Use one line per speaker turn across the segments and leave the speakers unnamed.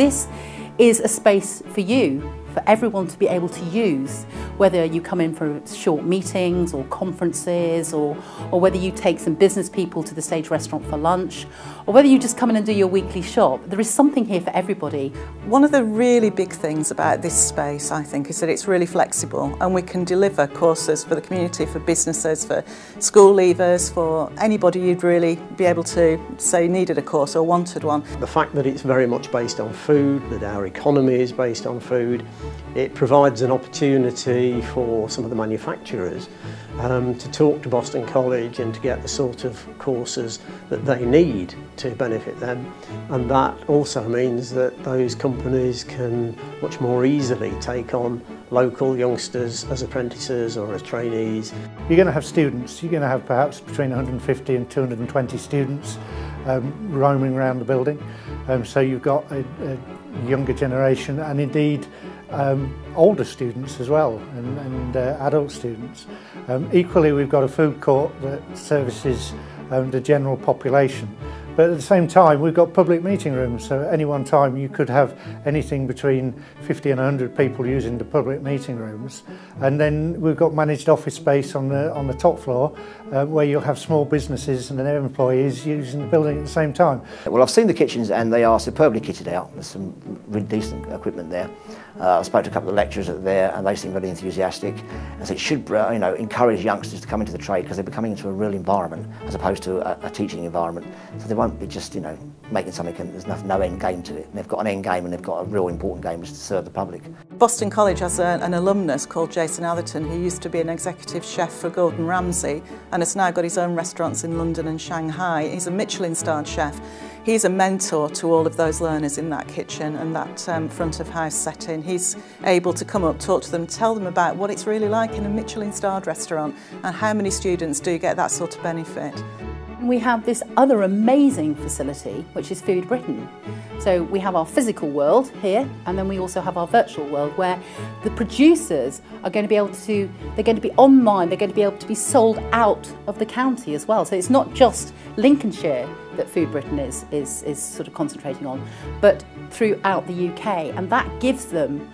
this is a space for you, for everyone to be able to use, whether you come in for short meetings or conferences, or whether you take some business people to the Sage restaurant for lunch, or whether you just come in and do your weekly shop. There is something here for everybody.
One of the really big things about this space, I think, is that it's really flexible and we can deliver courses for the community, for businesses, for school leavers, for anybody you'd really be able to say needed a course or wanted one.
The fact that it's very much based on food, that our economy is based on food, it provides an opportunity for some of the manufacturers to talk to Boston College and to get the sort of courses that they need to benefit them, and that also means that those companies can much more easily take on local youngsters as apprentices or as trainees.
You're going to have students, you're going to have perhaps between 150 and 220 students roaming around the building, so you've got a younger generation and indeed older students as well, and adult students. Equally, we've got a food court that services the general population. But at the same time, we've got public meeting rooms, so at any one time you could have anything between 50 and 100 people using the public meeting rooms. And then we've got managed office space on the top floor, where you'll have small businesses and their employees using the building at the same time.
Well, I've seen the kitchens and they are superbly kitted out. There's some really decent equipment there. I spoke to a couple of lecturers that are there and they seem really enthusiastic. And so it should encourage youngsters to come into the trade, because they're becoming into a real environment as opposed to a teaching environment. So they won't be just making something and there's no end game to it. And they've got an end game and they've got a real important game, which is to serve the public.
Boston College has an alumnus called Jason Atherton, who used to be an executive chef for Gordon Ramsay and has now got his own restaurants in London and Shanghai. He's a Michelin-starred chef. He's a mentor to all of those learners in that kitchen and that front of house setting. He's able to come up, talk to them, tell them about what it's really like in a Michelin-starred restaurant and how many students do get that sort of benefit.
We have this other amazing facility, which is Food Britain. So we have our physical world here, and then we also have our virtual world, where the producers are going to be able to, they're going to be online, they're going to be able to be sold out of the county as well. So it's not just Lincolnshire that Food Britain is sort of concentrating on, but throughout the UK, and that gives them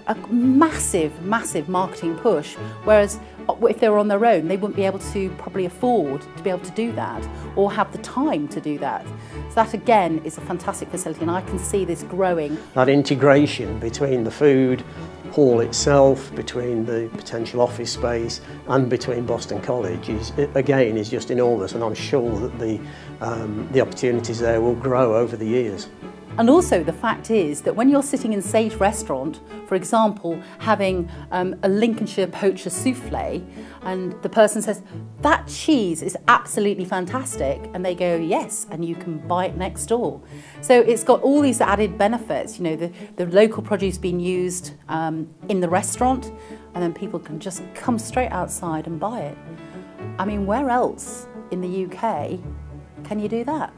a massive marketing push, whereas if they were on their own, they wouldn't be able to probably afford to be able to do that or have the time to do that. So that again is a fantastic facility, and I can see this growing.
That integration between the food hall itself, between the potential office space and between Boston College is just enormous, and I'm sure that the opportunities there will grow over the years.
And also the fact is that when you're sitting in Sage restaurant, for example, having a Lincolnshire poacher souffle, and the person says, that cheese is absolutely fantastic, and they go, yes, and you can buy it next door. So it's got all these added benefits, you know, the local produce being used in the restaurant, and then people can just come straight outside and buy it. I mean, where else in the UK can you do that?